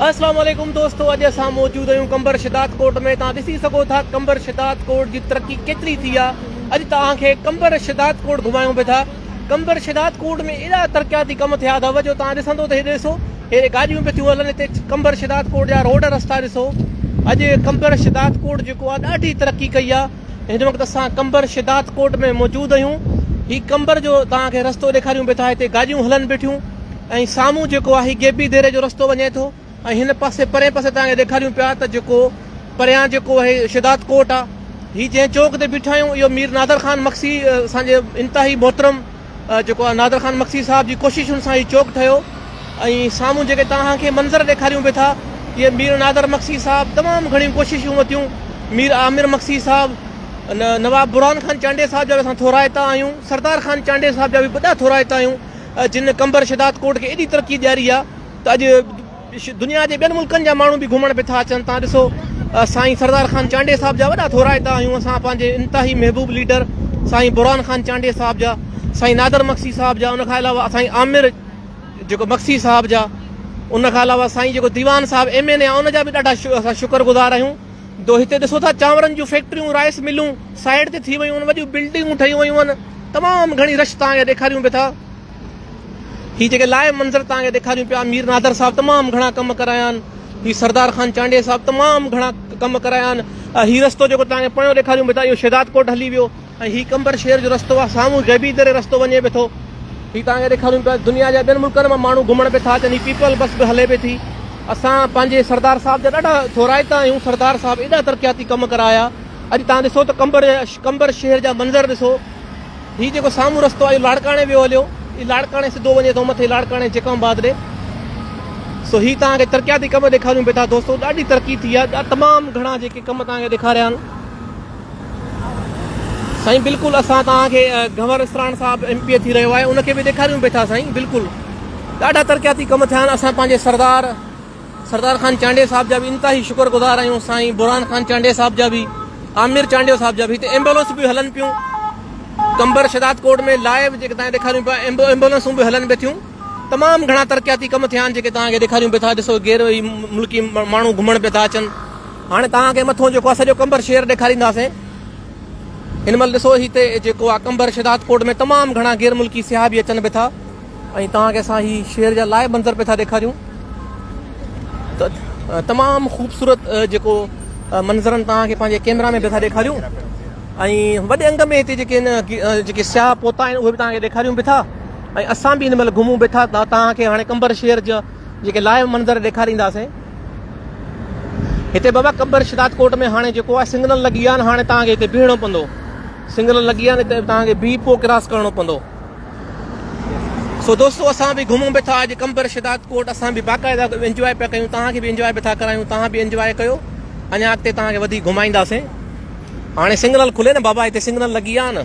अस्सलाम वालेकुम दोस्तों, अॼु असां मौजूद आहियूं कंबर शिदात कोट में। तव्हां ॾिसी सघो था कंबर शिदात कोट जी तरक़ी केतिरी थी आहे। अॼु तव्हांखे कंबर शिदात कोट घुमायूं पिया था। कंबर शिदात कोट में एॾा तरक़ियाती कम थिया अथव जो तव्हां ॾिसंदो त हेॾे ॾिसो, हेॾे गाॾियूं पियूं थियूं हलनि। हिते कंबर शिदात कोट जा रोड रस्ता ॾिसो। अॼु कंबर शिदात कोट जेको आहे ॾाढी तरक़ी कई आहे। हिन वक़्तु असां कंबर शिदात कोट में मौजूदु आहियूं। हीउ कंबर जो तव्हांखे रस्तो ॾेखारियूं पिया था। हिते गाॾियूं हलनि वेठियूं ऐं साम्हूं जेको आहे हीउ गेबी देरे जो रस्तो वञे थो ऐं हिन पासे परे पासे तव्हांखे ॾेखारियूं पिया त जेको परियां जेको आहे शिदात कोट आहे। हीउ जंहिं चौक ते बीठा आहियूं इहो मीर नादर ख़ान मक्सी असांजे इंतिहाई मोहतरम जेको आहे नादर ख़ान मक्सी साहिब जी कोशिशुनि सां हीउ चौक ठहियो। ऐं साम्हूं जेके तव्हांखे मंज़र ॾेखारियूं पिया था इहे मीर नादर मक्सी साहिब तमामु घणियूं कोशिशूं वरितियूं। मीर आमिर मक्सी साहिब, नवाब बुरहान खान चांडे साहिब जा बि असां थोराइता आहियूं। सरदार खान चांडे साहिब जा बि वॾा थोराइता आहियूं जिन कंबर शिदात कोट खे एॾी तरक़ी ॾियारी आहे त अॼु दुनिया जे ॿियनि मुल्कनि जा माण्हू बि घुमण पिया था अचनि। तव्हां ॾिसो, साईं सरदार खान चांडे साहिब जा वॾा थोराइता आहियूं असां। पंहिंजे इंतिहाई महबूब लीडर साईं बुरहान खान चांडे साहिब जा, साईं नादर मक्सी साहिब जा, उनखां अलावा साईं आमिर जेको मक्सी साहिब जा, उनखां अलावा साईं जेको दीवान साहिब MN आहे उनजा बि ॾाढा असां शुक्रगुज़ार आहियूं। तो हिते ॾिसो था चांवरनि जूं फैक्ट्रियूं, राइस मिलूं साइड ते थी वियूं आहिनि, वॾियूं बिल्डिंगूं ठही वियूं आहिनि। तमामु घणी रश तव्हांखे ॾेखारियूं पिया था। हीअ जेके लाइव मंज़र तव्हांखे ॾेखारियूं पिया, मीर नादर साहिब तमामु घणा कम कराया आहिनि। हीअ सरदार खान चांडे साहिब तमामु घणा कम कराया आहिनि। हीउ रस्तो जेको तव्हांखे पियो ॾेखारियूं पिया था इहो शिदात कोट हली वियो ऐं हीउ कंबर शहर जो रस्तो आहे। साम्हूं गैबी दरे रस्तो वञे पियो थो। हीउ तव्हांखे ॾेखारियूं पिया दुनिया जा ॿियनि मुल्कनि मां माण्हू घुमण पिया था अचनि। हीअ पीपल बस बि हले पई थी। असां पंहिंजे सरदार साहिब जा ॾाढा थोराइता आहियूं। सरदार साहिब एॾा तरक़ियाती कम कराया। अॼु तव्हां ॾिसो त कंबर शहर जा मंज़र ॾिसो। हीउ जेको साम्हूं रस्तो आहे इहो लाड़काणे वियो हलियो। हीउ लाड़काणे सिधो वञे थो मथे लाड़काणे जेकमबाद ॾे। सो हीउ तव्हांखे तरक़ियाती कम ॾेखारियूं पिया था दोस्तो। ॾाढी तरक़ी थी आहे। तमामु घणा जेके कम तव्हांखे ॾेखारिया आहिनि साईं। बिल्कुलु असां तव्हांखे गंवर इसरान साहिबु MP थी रहियो आहे उनखे बि ॾेखारियूं पिया था साईं। बिल्कुलु ॾाढा तरक़ियाती कम थिया आहिनि। असां पंहिंजे सरदार खान चांडे साहिब जा बि इंतिहाई शुक्रगुज़ार आहियूं। साईं बुरहान खान चांडे साहिब जा बि, आमिर चांडे साहिब जा बि। हिते एम्बुलेंस बि हलनि पियूं कंबर शिदात कोट में। लाइव जेके तव्हांखे ॾेखारियूं पिया एम्बुलेंसूं बि हलनि पिया थियूं। तमामु घणा तरक़ियाती कम थिया आहिनि जेके तव्हांखे ॾेखारियूं पिया था। ॾिसो गैर मुल्की माण्हू घुमण पिया था अचनि। हाणे तव्हांखे मथां जेको आहे सॼो कंबर शहर ॾेखारींदासीं। हिन महिल ॾिसो हिते जेको आहे कंबर शिदात कोट में तमामु घणा गैर मुल्की सियाह बि अचनि पिया था ऐं तव्हांखे असां हीअ शहर जा लाइव मंज़र पिया था ॾेखारियूं। त तमामु ख़ूबसूरत जेको मंज़रनि तव्हांखे पंहिंजे कैमरा में पिया था ॾेखारियूं ऐं वॾे अंग में हिते जेके सियाह पोता आहिनि उहे बि तव्हांखे ॾेखारियूं पिया था ऐं असां बि हिन महिल घुमूं पिया था। तव्हांखे हाणे कंबर शहर जा जेके लाइव मंज़र ॾेखारींदासीं। हिते बाबा कंबर शिदात कोट में हाणे जेको आहे सिग्नल लॻी आहे। हाणे तव्हांखे हिते बीहणो पवंदो। सिग्नल लॻी आहे हिते तव्हांखे बीह पोइ क्रॉस करिणो पवंदो। सो दोस्तो असां बि घुमूं पिया था अॼु कंबर शिदात कोट। असां बि बाक़ाइदा इंजॉय पिया कयूं। तव्हांखे बि इंजॉय पिया था करायूं। तव्हां बि इंजॉय कयो। अञा अॻिते तव्हांखे वधीक घुमाईंदासीं। हाणे सिग्नल खुले न बाबा, हिते सिग्नल लॻी आहे न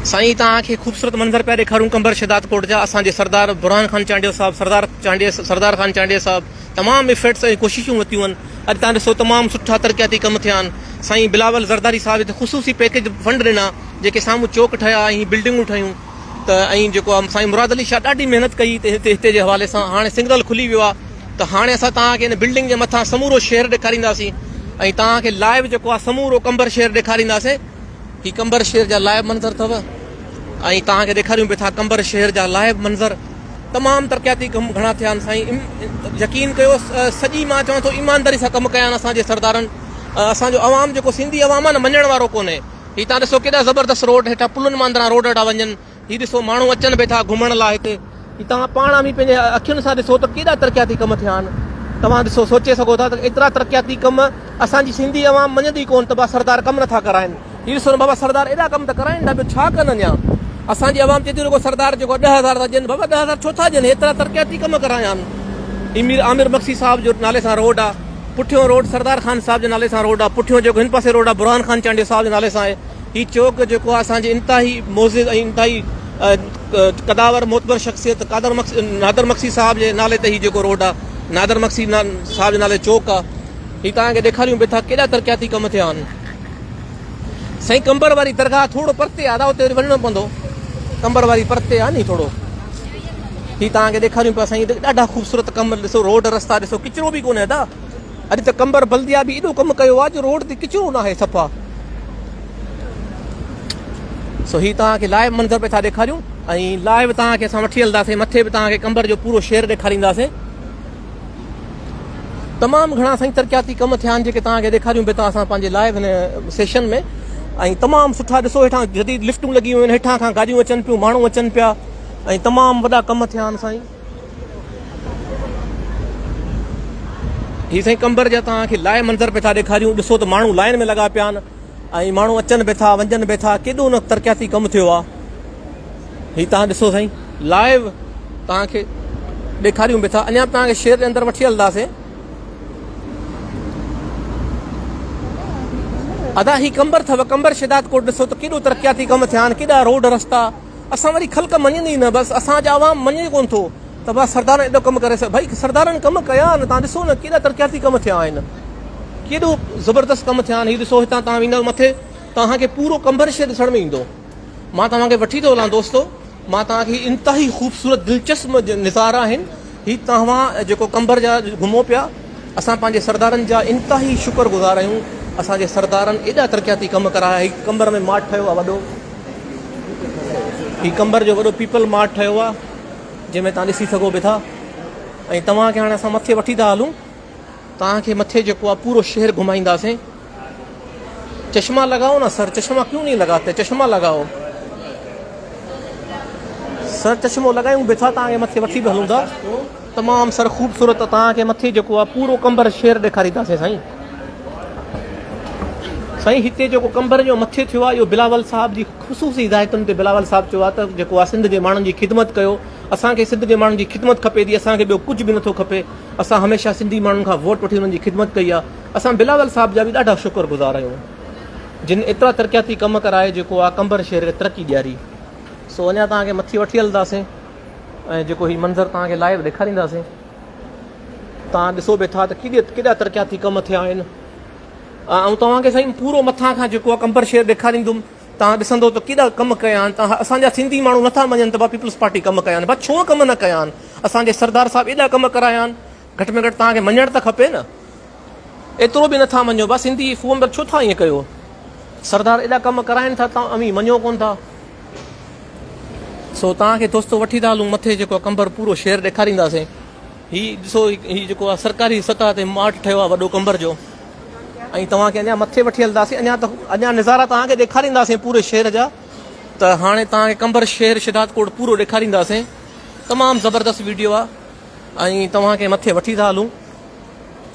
साईं। तव्हांखे ख़ूबसूरत मंज़र पिया ॾेखारूं कंबर शिदात कोट जा। असांजे सरदार बुरहान खान चांडे साहिबु, सरदार खान चांडे साहिबु तमामु इफेक्ट्स ऐं कोशिशूं वरितियूं आहिनि। अॼु तव्हां ॾिसो तमामु सुठा तरक़ियाती कम थिया आहिनि। साईं बिलावल ज़रदारी साहिबु हिते ख़ुशूसी पैकेज फंड ॾिना जेके साम्हूं चौक ठहिया ऐं बिल्डिंगूं ठहियूं त ऐं जेको आहे साईं मुराद अली शाह ॾाढी महिनत कई हिते जे हवाले सां। हाणे सिग्नल खुली वियो आहे त हाणे असां तव्हांखे हिन बिल्डिंग जे मथां समूरो शहर ॾेखारींदासीं ऐं तव्हांखे लाइव जेको आहे समूरो कंबर शहर ॾेखारींदासीं। हीअ कंबर शहर जा लाइव मंज़र अथव ऐं तव्हांखे ॾेखारियूं पिया था कंबर शहर जा लाइव मंज़र। तमामु तरक़ियाती कम घणा थिया आहिनि साईं। यकीन कयो सॼी मां चवां थो ईमानदारी सां कमु कया आहिनि असांजे सरदारनि। असांजो अवाम जेको सिंधी अवाम आहे न मञण वारो कोन्हे। हीअ तव्हां ॾिसो केॾा ज़बरदस्त रोड हेठां पुलनि मांदरा रोड हेठां वञनि। हीअ ॾिसो माण्हू अचनि पिया था घुमण लाइ हिते। हीअ तव्हां पाण बि पंहिंजे अखियुनि सां ॾिसो त केॾा तरक़ियाती कम थिया आहिनि। तव्हां ॾिसो सोचे सघो था त एतिरा तरक़ियाती कम असांजी सिंधी अवाम मञंदी कोन त सरदार कमु नथा कराइनि। हीअ ॾिसो न बाबा सरदार एॾा कम त कराइनि था, ॿियो छा कनि अञा। असांजी अवाम चए थी रुगो सरदार जेको 10,000 था ॾियनि। बाबा 10,000 छो था ॾियनि, हेतिरा तरक़ियाती कम कराया आहिनि। हीअ मीर आमिर मक्सी साहिब जो नाले सां रोड आहे। पुठियों रोड सरदार खान साहिब जे नाले सां रोड आहे। पुठियों जेको हिन पासे रोड आहे बुरहान खान चांडे साहिब जे नाले सां आहे। हीअ चौक जेको आहे असांजे इंतिहाई मोज़िज़ ऐं इंतिहाई कदावर मोतबर शख़्सियत नादर मक्सी साहिब जे नाले ते हीअ जेको रोड आहे नादर मक्सी साहिब जे नाले चौक आहे। हीअ तव्हांखे ॾेखारियूं पिया था केॾा तरक़ियाती कम थिया आहिनि साईं। कंबर वारी दरगाह थोरो परते आहे, उते वञिणो पवंदो। कंबर वारी परते आहे नी थोरो। ही तव्हांखे ॾेखारियूं पिया साईं ॾाढा ख़ूबसूरत कम ॾिसो रोड रस्ता ॾिसो किचिरो बि कोन्हे अदा अॼु त कंबर बल्दिया बि एॾो कमु कयो आहे जो रोड ते किचिरो न आहे सफ़ा सो ही तव्हांखे लाइव मंज़र पिया था ॾेखारियूं ऐं लाइव तव्हांखे असां वठी हलंदासीं मथे बि तव्हांखे कंबर जो पूरो शहर ॾेखारींदासीं तमामु घणा साईं तरक़ियाती कम थिया आहिनि जेके तव्हांखे ॾेखारियूं पिया था असां पंहिंजे लाइव हिन सेशन में ऐं तमामु सुठा ॾिसो हेठां जदीद लिफ्टूं लॻियूं आहिनि हेठां खां गाॾियूं अचनि पियूं माण्हू अचनि पिया ऐं तमामु वॾा कम थिया आहिनि साईं हीअ साईं कंबर जा तव्हांखे लाइव मंज़र पिया था ॾेखारियूं ॾिसो त माण्हू लाइन में लॻा पिया आहिनि ऐं माण्हू अचनि पिया था वञनि पिया था केॾो न तरक़ियाती कमु थियो आहे हीअ तव्हां ॾिसो साईं लाइव तव्हांखे ॾेखारियूं पिया था अञा तव्हांखे शहर जे अंदरि वठी हलंदासीं अदा ही कंबर अथव कंबर शिदात कोट ॾिसो त केॾो तरक़ियाती कम थिया आहिनि केॾा रोड रस्ता असां वरी ख़ल्क मञंदी न बसि असांजा आवाम मञे कोन थो त बसि सरदारनि एॾो कमु करे भई सरदारनि कमु कया आहिनि तव्हां ॾिसो न केॾा तरक़ियाती कम थिया आहिनि केॾो ज़बरदस्त कमु थिया आहिनि हीअ ॾिसो हितां तव्हां वेंदव मथे तव्हांखे पूरो कंबर शहर ॾिसण में ईंदो मां तव्हांखे वठी थो हलां दोस्तो मां तव्हांखे इंतिहाई ख़ूबसूरत दिलचस्प नज़ारा आहिनि हीअ तव्हां जेको कंबर जा घुमो पिया असां पंहिंजे सरदारनि जा इंतिहाई शुक्रगुज़ार आहियूं असांजे सरदारनि एॾा तरक़ियाती कमु कराया हीअ कंबर में मार्ट ठहियो आहे वॾो हीअ कंबर जो वॾो पीपल मार्ट ठहियो आहे जंहिंमें तव्हां ॾिसी सघो पिया था ऐं तव्हांखे हाणे असां मथे वठी था हलूं तव्हांखे मथे जेको आहे पूरो शहर घुमाईंदासीं चश्मा लगाओ ना सर चश्मा क्यों नहीं लगाते चश्मा लगाओ सर चश्मो लॻायूं बि था तव्हांखे मथे वठी बि हलूं था तमामु सर ख़ूबसूरत तव्हांखे मथे जेको आहे पूरो कंबर शहर ॾेखारींदासीं साईं हिते जेको कंबर जो मथे थियो आहे इहो बिलावल साहिब जी ख़ुशूसी हिदायतुनि ते बिलावल साहिब चयो आहे त जेको आहे सिंध जे माण्हुनि जी ख़िदमत कयो असांखे सिंध जे माण्हुनि जी ख़िदमत खपे थी असांखे ॿियो कुझु बि नथो खपे असां हमेशह सिंधी माण्हुनि खां वोट वठी हुननि जी ख़िदमत कई आहे असां बिलावल साहिब जा बि ॾाढा शुक्रगुज़ार आहियूं जिन एतिरा तरक़ियाती कमु कराए जेको आहे कंबर शहर खे तरक़ी ॾियारी सो अञा तव्हांखे मथे वठी हलंदासीं ऐं जेको हीउ मंज़र तव्हांखे लाइव ॾेखारींदासीं तव्हां ॾिसो बि था त केॾा तरक़ियाती कम थिया आहिनि ऐं तव्हांखे साईं पूरो मथां खां जेको आहे कंबर शहर ॾेखारींदुमि तव्हां ॾिसंदो त केॾा कमु कया आहिनि तव्हां असांजा सिंधी माण्हू नथा मञनि त भाउ पीपल्स पार्टी कमु कया आहिनि भाउ छो कमु न कया आहिनि असांजे सरदार साहिबु एॾा कमु कराया आहिनि घटि में घटि तव्हांखे मञणु त खपे न एतिरो बि नथा मञो भाउ सिंधी फोन छो था ईअं कयो सरदार एॾा कमु कराइनि था तव्हां अमी मञो कोन था सो तव्हांखे दोस्तो वठी था हलूं मथे जेको आहे कंबर पूरो शहर ॾेखारींदासीं हीअ ॾिसो हीअ जेको आहे सरकारी सतह ते मार्ट ठहियो आहे वॾो कंबर जो ऐं तव्हांखे अञा मथे वठी हलंदासीं अञा नज़ारा तव्हांखे ॾेखारींदासीं पूरे शहर जा त हाणे तव्हांखे कंबर शहर शिदात कोट पूरो ॾेखारींदासीं तमामु ज़बरदस्त वीडियो आहे ऐं तव्हांखे मथे वठी था हलूं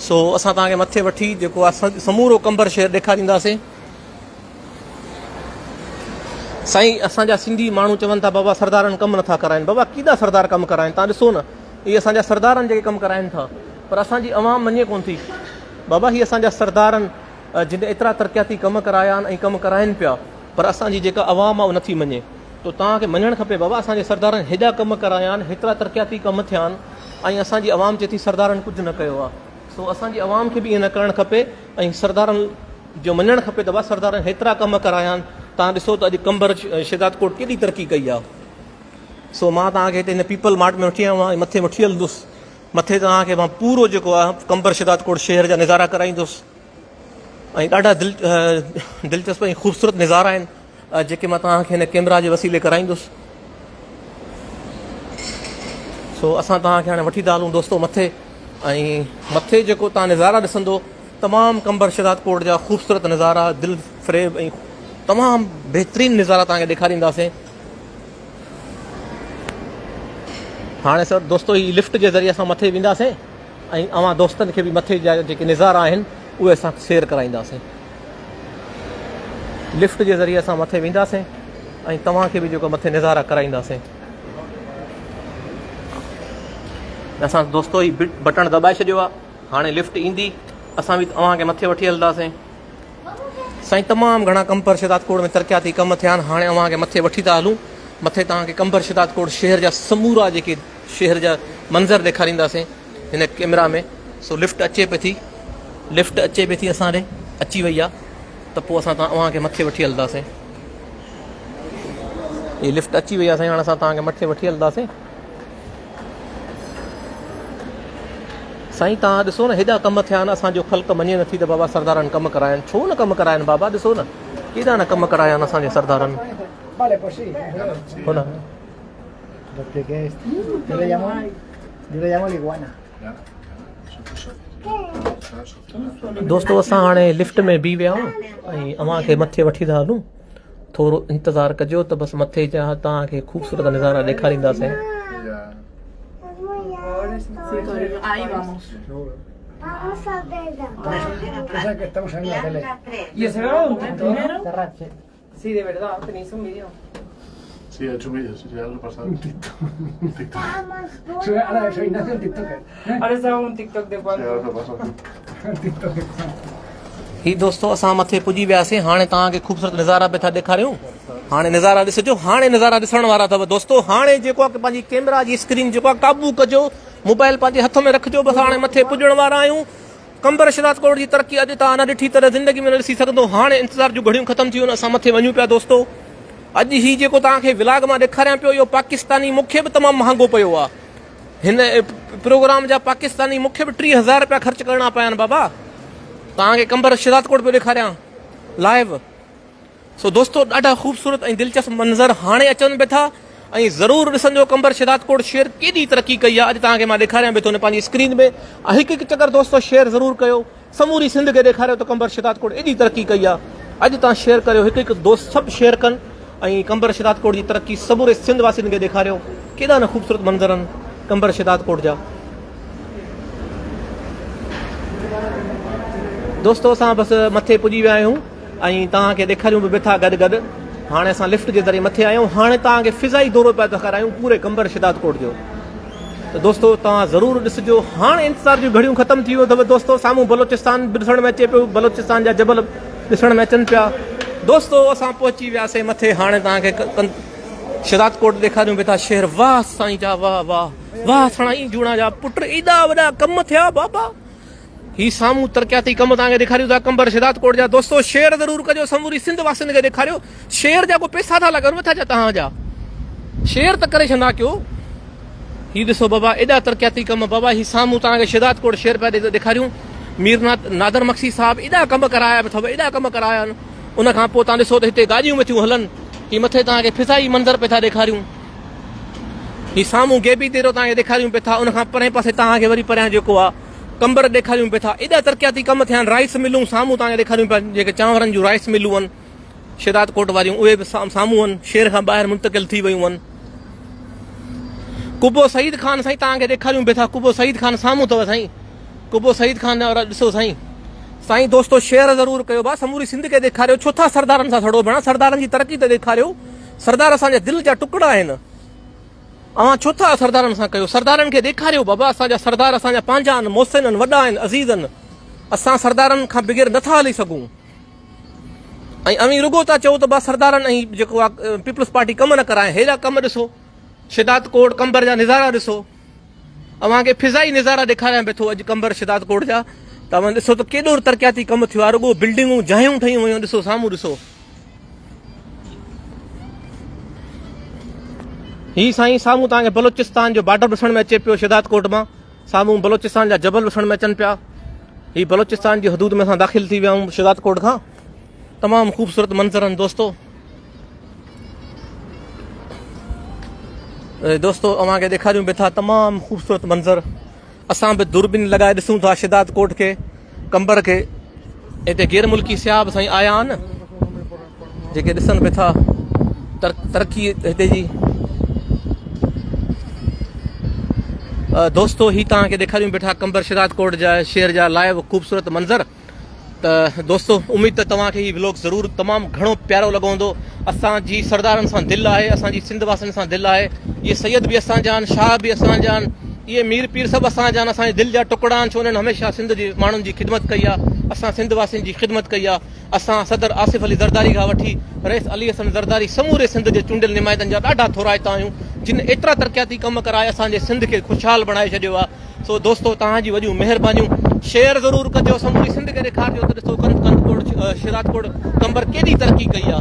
सो असां तव्हांखे मथे वठी जेको आहे समूरो कंबर शहर ॾेखारींदासीं साईं असांजा सिंधी माण्हू चवनि था बाबा सरदारनि कमु नथा कराइनि बाबा केॾा सरदार कमु कराइनि तव्हां ॾिसो न इहे असांजा सरदारनि जेके कमु कराइनि था पर असांजी अवाम मञे कोन थी बाबा ही असांजा सरदारनि जिन एतिरा तरक़ियाती कमु कराया आहिनि ऐं कमु कराइनि पिया पर असांजी जेका अवाम आहे उहा नथी मञे तो तव्हांखे मञणु खपे बाबा असांजे सरदारनि हेॾा कमु कराया आहिनि हेतिरा तरक़ियाती कमु थिया आहिनि ऐं असांजी अवाम चए थी सरदारनि कुझु न कयो आहे सो असांजी अवाम खे बि ईअं न करणु खपे ऐं सरदारनि जो मञणु खपे त भाउ सरदारनि हेतिरा कमु कराया आहिनि तव्हां ॾिसो त अॼु कंबर शिदात कोट केॾी तरक़ी कई आहे सो मां तव्हांखे हिते हिन पीपल मार्ट में वठी आयो आहियां मथे वठी हलंदुसि मथे तव्हांखे मां पूरो जेको आहे कंबर शिदात कोट शहर जा नज़ारा कराईंदुसि ऐं ॾाढा दिलचस्प ऐं ख़ूबसूरत नज़ारा आहिनि जेके मां तव्हांखे हिन कैमरा जे वसीले कराईंदुसि सो असां तव्हांखे हाणे वठी था हलूं दोस्तो मथे ऐं मथे जेको तव्हां नज़ारा ॾिसंदो तमामु कंबर शिदात कोट जा ख़ूबसूरत नज़ारा दिलि फ़रेब ऐं तमामु बहितरीनु नज़ारा तव्हांखे ॾेखारींदासीं हाणे सर दोस्तो ही लिफ्ट जे ज़रिए असां मथे वेंदासीं ऐं अवां दोस्तनि खे बि मथे जा जेके नज़ारा आहिनि उहे असां शेयर कराईंदासीं लिफ्ट जे ज़रिए असां मथे वेंदासीं ऐं तव्हांखे बि जेको मथे नज़ारा कराईंदासीं असां दोस्तो ही बटण दॿाए छॾियो आहे हाणे लिफ्ट ईंदी असां बि तव्हांखे मथे वठी हलंदासीं साईं तमामु घणा कंबर शिदात कोट में तरक़ियाती कम थिया आहिनि हाणे अव्हांखे मथे वठी था हलूं मथे तव्हांखे कंबर शिदात कोट शहर जा समूरा जेके शहर जा मंज़र ॾेखारींदासीं हिन कैमरा में सो लिफ्ट अचे पई थी असां ॾे अची वई आहे त पोइ असां तव्हांखे मथे वठी हलंदासीं हीअ लिफ्ट अची वई आहे साईं हाणे असां तव्हांखे मथे वठी हलंदासीं साईं तव्हां ॾिसो न हेॾा कम थिया आहिनि, असांजो ख़ल्क़ मञे नथी त बाबा सरदारनि कम कराइनि। छो न कम कराइनि बाबा? ॾिसो न केॾा न कम कराया आहिनि असांजे सरदारनि। Vale, pues sí. हो न Lo expliqué esto. Yo le llamo liguana. दोस्तो असां हाणे लिफ्ट में बीह विया आहियूं ऐं अव्हांखे मथे वठी था हलूं। थोरो इंतज़ारु कजो त बसि मथे जा तव्हांखे ख़ूबसूरत नज़ारा ॾेखारींदासीं। Ahí vamos. Vamos a verla. Esa que estamos en la tele. ¿Y ese era un primero? Terrace. Sí, de verdad, tenéis un vídeo. Sí, he hecho un vídeo, sí, ya lo he pasado. Un TikTok. Vamos Ahora soy Ignacio el TikToker. Ahora estaba un TikTok de Sí, ahora Juan. lo he pasado. El TikToker. ही दोस्तो असां मथे पुॼी वियासीं। हाणे तव्हांखे ख़ूबसूरत नज़ारा पिया था ॾेखारियूं। हाणे नज़ारा ॾिसिजो। हाणे नज़ारा ॾिसण वारा अथव दोस्तो। हाणे जेको आहे पंहिंजी कैमरा जी स्क्रीन जेको आहे क़ाबू कजो, मोबाइल पंहिंजे हथ में रखिजो। बसि हाणे मथे पुॼण वारा आहियूं। कंबर शिदात कोट जी तरक़ी अॼु तव्हां न ॾिठी तरह ज़िंदगी में न ॾिसी सघंदो। हाणे इंतज़ार जूं घड़ियूं ख़तमु थी वियूं, असां मथे वञूं पिया दोस्तो। अॼु ही जेको तव्हांखे विलाग मां ॾेखारियां पियो, इहो पाकिस्तानी मूंखे बि तमामु महांगो पियो आहे। हिन प्रोग्राम जा पाकिस्तानी मूंखे बि 30,000 रुपया ख़र्च करणा पिया आहिनि बाबा। तव्हांखे कंबर शिदात कोट पियो ॾेखारियां लाइव। सो दोस्तो ॾाढा ख़ूबसूरत ऐं दिलचस्प मंज़र हाणे अचनि पिया था ऐं ज़रूरु ॾिसंजो कंबर शिदात कोट शेयर केॾी तरक़ी कई आहे। अॼु तव्हांखे मां ॾेखारियां पियो थो न पंहिंजी स्क्रीन में। हिकु हिकु चकर दोस्तो शेयर ज़रूरु कयो। समूरी सिंध खे ॾेखारियो त कंबर शिदात कोट एॾी तरक़ी कई आहे। अॼु तव्हां शेयर करियो, हिकु हिकु दोस्त सभु शेयर कनि ऐं कंबर शिदात कोट जी तरक़ी समूरे सिंध वासियुनि खे ॾेखारियो। केॾा न ख़ूबसूरत मंज़र आहिनि कंबर शिदात कोट जा। दोस्तो असां बसि मथे पुॼी विया आहियूं ऐं तव्हांखे ॾेखारियूं बि वेठा गॾु गॾु। हाणे असां लिफ्ट जे ज़रिए मथे आया आहियूं। हाणे तव्हांखे फिज़ाई दौरो पिया था करायूं पूरे कंबर शिदात कोट जो। त दोस्तो तव्हां ज़रूरु ॾिसिजो। हाणे इंतज़ार जूं घड़ियूं ख़तमु थी वियूं अथव दोस्तो। साम्हूं बलोचिस्तान बि ॾिसण में अचे पियो, बलोचिस्तान जा जबल ॾिसण में अचनि पिया। दोस्तो असां पहुची वियासीं मथे। हाणे तव्हांखे शिदात कोट ॾेखारियूं वेठा शहर। वाह साईं जा वाह वाह वाह साईं जूणा जा पुट, एॾा वॾा कम थिया बाबा। ही साम्हूं तरक़ियाती कम तव्हांखे ॾेखारियूं था कंबर शिदात कोट जा। दोस्तो शेयर ज़रूरु कजो, समूरी सिंध वासियुनि खे ॾेखारियो। शेयर जा को पैसा था लॻनि नथा छा तव्हांजा? शेयर त करे छॾंदा कयो। ही ॾिसो बाबा एॾा तरक़ियाती कम बाबा। ही साम्हूं तव्हांखे शिदात कोट शेयर पिया ॾेखारियूं। मीर नादर मक्सी साहब एॾा कम कराया अथव, एॾा कम कराया आहिनि। उन खां पोइ तव्हां ॾिसो त हिते गाॾियूं वेठियूं हलनि। ही मथे तव्हांखे फिज़ाई मंज़र पिया था ॾेखारियूं। ही साम्हूं गेबी तेरो तव्हांखे ॾेखारियूं पिया था। उन खां परे पासे तव्हांखे वरी परियां जेको आहे कंबर ॾेखारियूं पिया था। एॾा तरक़ियाती कम थिया आहिनि। राइस मिलूं साम्हूं तव्हांखे ॾेखारियूं पिया, जेके चांवरनि जूं राइस मिलूं आहिनि शिदात कोट वारियूं, उहे बि साम्हूं आहिनि। शहर खां ॿाहिरि मुंतक़िल थी वियूं आहिनि। कुबो सईद खान साईं तव्हांखे ॾेखारियूं पिया था। कुबो सईद खान साम्हूं अथव साईं। कुबो सईद खान ॾिसो साईं। साईं दोस्तो शेयर ज़रूरु कयो बा। समूरी सिंध खे ॾेखारियो। छो था सरदारनि सां थोरो भेण? सरदारनि जी तरक़ी त ॾेखारियो। सरदार असांजा दिलि जा टुकड़ा आहिनि। अवां छो था सरदारनि सां कयो? सरदारनि खे ॾेखारियो बाबा। असांजा सरदार असांजा पंहिंजा आहिनि, मोहसिन आहिनि, वॾा आहिनि, अज़ीज़ आहिनि। असां सरदारनि खां बग़ैर नथा हली सघूं। ऐं अवी रुगो था चओ त बा सरदारनि ऐं जेको आहे पीपल्स पार्टी कम न कराए। हेॾा कम ॾिसो। शिदात कोट कंबर जा नज़ारा ॾिसो। अव्हांखे फिज़ाई नज़ारा ॾेखारियां पियो थो अॼु कंबर शिदात कोट जा। तव्हां ॾिसो त केॾो तरक़ियाती कम थियो आहे। रुगो बिल्डिंगूं जायूं ठहियूं वयूं। ॾिसो साम्हूं ॾिसो। ही साईं साम्हूं तव्हांखे बलोचिस्तान जो बॉर्डर ॾिसण में अचे पियो शिदात कोट मां। साम्हूं बलोचिस्तान जा जबल ॾिसण में अचनि पिया। ही बलोचिस्तान जी हदूद में असां दाख़िल थी विया आहियूं शिदात कोट खां। तमामु ख़ूबसूरत मंज़र आहिनि दोस्तो। दोस्तो अव्हांखे ॾेखारियूं पिया था तमामु ख़ूबसूरत मंज़र। असां बि दूरबीन लॻाए ॾिसूं था शिदात कोट खे, कंबर खे। हिते गैर मुल्की सियाह साईं आया आहिनि जेके ॾिसनि पिया था तरक़ी हिते जी। दोस्तो ही तव्हांखे ॾेखारियूं वेठा कंबर शिदात कोट जा शहर जा लाइव ख़ूबसूरत मंज़र। त दोस्तो उमेद त तव्हांखे ही व्लॉग ज़रूरु तमामु घणो प्यारो लॻो हूंदो। असांजी सरदारनि सां दिलि आहे, असांजी सिंध वासियुनि सां दिलि आहे। इहे सैयद बि असांजा आहिनि, शाह बि असांजा आहिनि, इहे मीर पीर सभु असांजा आहिनि। असांजे दिलि जा टुकड़ा आहिनि। छो उन्हनि हमेशह सिंध जे माण्हुनि जी ख़िदमत कई आहे। असां सिंध वासियुनि जी ख़िदमत कई आहे। असां सदर आसिफ अली ज़रदारी खां वठी रईस अली हसन ज़रदारी समूरे सिंध जे चूंडियल निमाइतनि जा ॾाढा थोराइता आहियूं, जिन एतिरा तरक़ियाती कम कराए असांजे सिंध खे ख़ुशहाल बणाए छॾियो आहे। सो दोस्तो तव्हांजी वॾियूं महिरबानियूं। शेयर ज़रूरु कजो। समूरी सिंध खे ॾेखारिजो त ॾिसो शिदात कोट कंबर केॾी तरक़ी कई आहे।